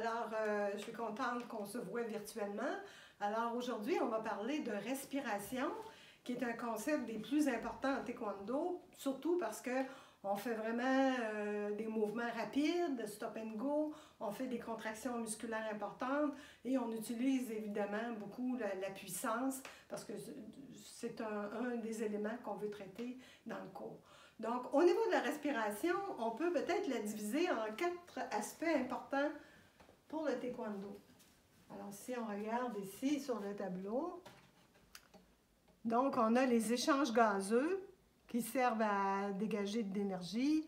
Alors, je suis contente qu'on se voit virtuellement. Alors, aujourd'hui, on va parler de respiration, qui est un concept des plus importants en taekwondo, surtout parce que on fait vraiment des mouvements rapides, stop and go, on fait des contractions musculaires importantes et on utilise évidemment beaucoup la puissance parce que c'est un des éléments qu'on veut traiter dans le cours. Donc, au niveau de la respiration, on peut peut-être la diviser en 4 aspects importants pour le taekwondo. Alors, si on regarde ici sur le tableau, donc on a les échanges gazeux qui servent à dégager de l'énergie.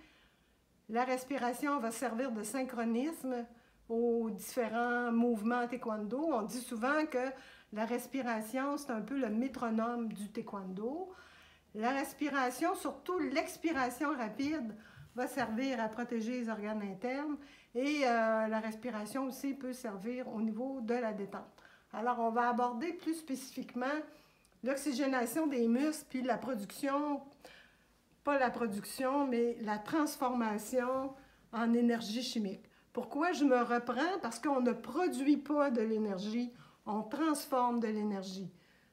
La respiration va servir de synchronisme aux différents mouvements taekwondo. On dit souvent que la respiration, c'est un peu le métronome du taekwondo. La respiration, surtout l'expiration rapide, va servir à protéger les organes internes et la respiration aussi peut servir au niveau de la détente. Alors, on va aborder plus spécifiquement l'oxygénation des muscles puis la production, pas la production, mais la transformation en énergie chimique. Pourquoi je me reprends? Parce qu'on ne produit pas de l'énergie, on transforme de l'énergie.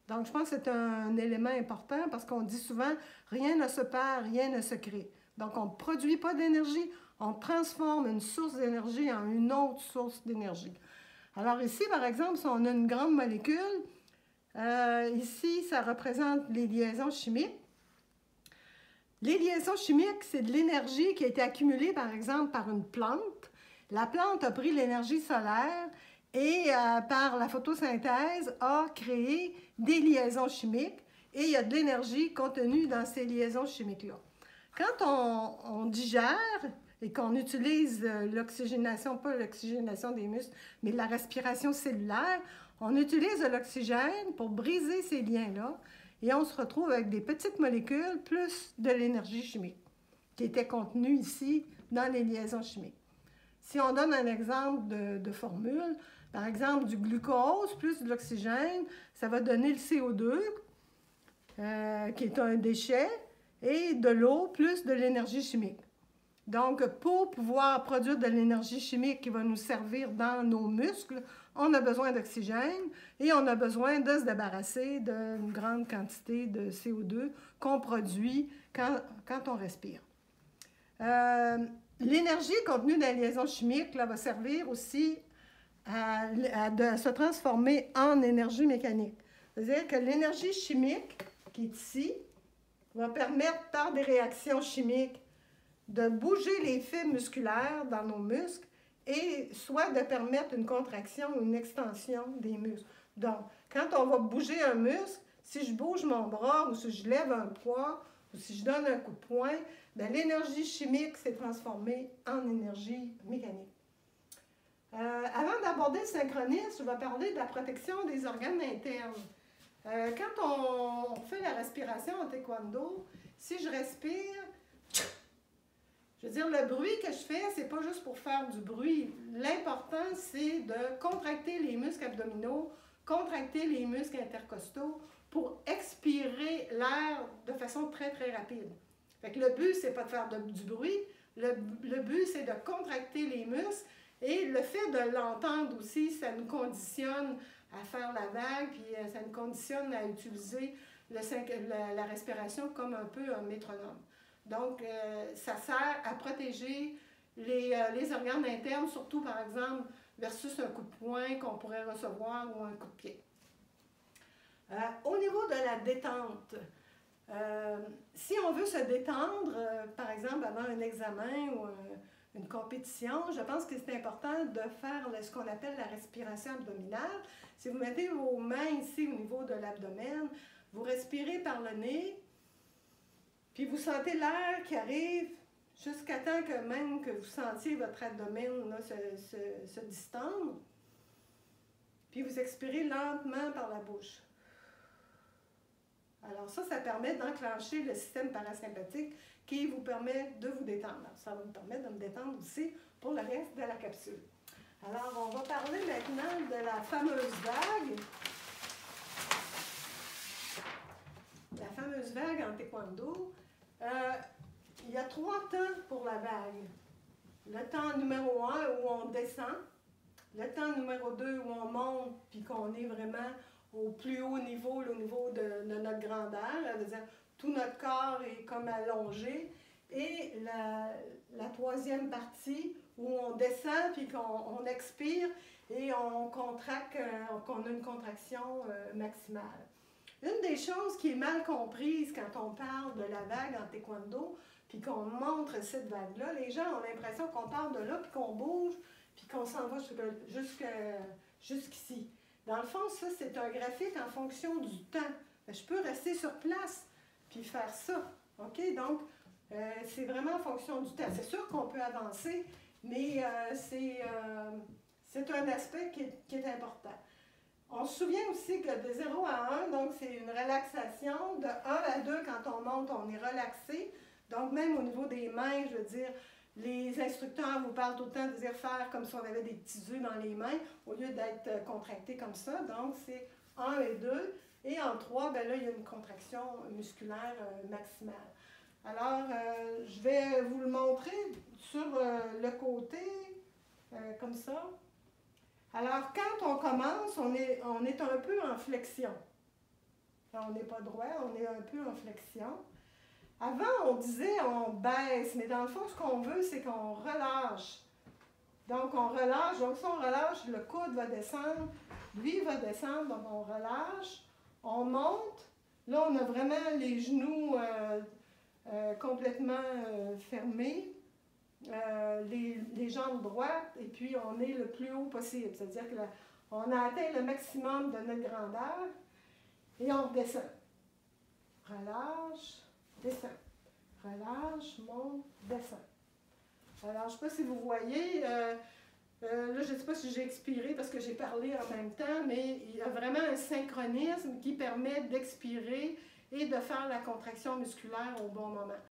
Donc, je pense que c'est un élément important parce qu'on dit souvent « rien ne se perd, rien ne se crée ». Donc, on ne produit pas d'énergie, on transforme une source d'énergie en une autre source d'énergie. Alors ici, par exemple, si on a une grande molécule, ici, ça représente les liaisons chimiques. Les liaisons chimiques, c'est de l'énergie qui a été accumulée, par exemple, par une plante. La plante a pris l'énergie solaire et par la photosynthèse a créé des liaisons chimiques et il y a de l'énergie contenue dans ces liaisons chimiques-là. Quand on digère et qu'on utilise l'oxygénation, pas l'oxygénation des muscles, mais la respiration cellulaire, on utilise de l'oxygène pour briser ces liens-là et on se retrouve avec des petites molécules plus de l'énergie chimique qui était contenue ici dans les liaisons chimiques. Si on donne un exemple de formule, par exemple du glucose plus de l'oxygène, ça va donner le CO2, qui est un déchet, et de l'eau plus de l'énergie chimique. Donc, pour pouvoir produire de l'énergie chimique qui va nous servir dans nos muscles, on a besoin d'oxygène et on a besoin de se débarrasser d'une grande quantité de CO2 qu'on produit quand on respire. L'énergie contenue dans les liaisons chimiques là, va servir aussi à se transformer en énergie mécanique. C'est-à-dire que l'énergie chimique qui est ici va permettre par des réactions chimiques de bouger les fibres musculaires dans nos muscles et soit de permettre une contraction ou une extension des muscles. Donc, quand on va bouger un muscle, si je bouge mon bras ou si je lève un poids ou si je donne un coup de poing, l'énergie chimique s'est transformée en énergie mécanique. Avant d'aborder le synchronisme, je vais parler de la protection des organes internes. Quand on fait la respiration en taekwondo, si je respire, je veux dire, le bruit que je fais, c'est pas juste pour faire du bruit. L'important, c'est de contracter les muscles abdominaux, contracter les muscles intercostaux pour expirer l'air de façon très, très rapide. Fait que le but, c'est pas de faire du bruit. Le but, c'est de contracter les muscles. Et le fait de l'entendre aussi, ça nous conditionne à faire la vague, puis ça nous conditionne à utiliser la respiration comme un peu un métronome. Donc, ça sert à protéger les organes internes, surtout par exemple versus un coup de poing qu'on pourrait recevoir ou un coup de pied. Au niveau de la détente, si on veut se détendre, par exemple avant un examen ou une compétition, je pense que c'est important de faire ce qu'on appelle la respiration abdominale. Si vous mettez vos mains ici au niveau de l'abdomen, vous respirez par le nez, puis vous sentez l'air qui arrive jusqu'à temps que même que vous sentiez votre abdomen là, se distendre. Puis vous expirez lentement par la bouche. Alors ça permet d'enclencher le système parasympathique qui vous permet de vous détendre. Alors, ça va me permettre de me détendre aussi pour le reste de la capsule. Alors, on va parler maintenant de la fameuse vague. La fameuse vague en taekwondo. Il y a 3 temps pour la vague. Le temps numéro 1 où on descend. Le temps numéro 2 où on monte, puis qu'on est vraiment au plus haut niveau, au niveau de notre grandeur, c'est-à-dire tout notre corps est comme allongé. Et la troisième partie où on descend, puis qu'on expire et on contracte, qu'on a une contraction maximale. Une des choses qui est mal comprise quand on parle de la vague en taekwondo, puis qu'on montre cette vague-là, les gens ont l'impression qu'on part de là, puis qu'on bouge, puis qu'on s'en va jusqu'ici. Dans le fond, ça, c'est un graphique en fonction du temps. Je peux rester sur place, puis faire ça. OK? Donc, c'est vraiment en fonction du temps. C'est sûr qu'on peut avancer, mais c'est un aspect qui est important. On se souvient aussi que de 0 à 1, donc c'est une relaxation. De 1 à 2, quand on monte, on est relaxé. Donc même au niveau des mains, je veux dire, les instructeurs vous parlent tout le temps de dire faire comme si on avait des petits œufs dans les mains, au lieu d'être contracté comme ça. Donc c'est 1 et 2. Et en 3, ben là, il y a une contraction musculaire maximale. Alors, je vais vous le montrer sur le côté, comme ça. Alors, quand on commence, on est un peu en flexion. On n'est pas droit, on est un peu en flexion. Avant, on disait on baisse, mais dans le fond, ce qu'on veut, c'est qu'on relâche. Donc, on relâche. Donc, si on relâche, le coude va descendre, lui va descendre, donc on relâche. On monte. Là, on a vraiment les genoux complètement fermés. Les jambes droites, et puis on est le plus haut possible. C'est-à-dire qu'on a atteint le maximum de notre grandeur et on redescend. Relâche, descend. Relâche, monte, descend. Alors, je ne sais pas si vous voyez, là, je ne sais pas si j'ai expiré parce que j'ai parlé en même temps, mais il y a vraiment un synchronisme qui permet d'expirer et de faire la contraction musculaire au bon moment.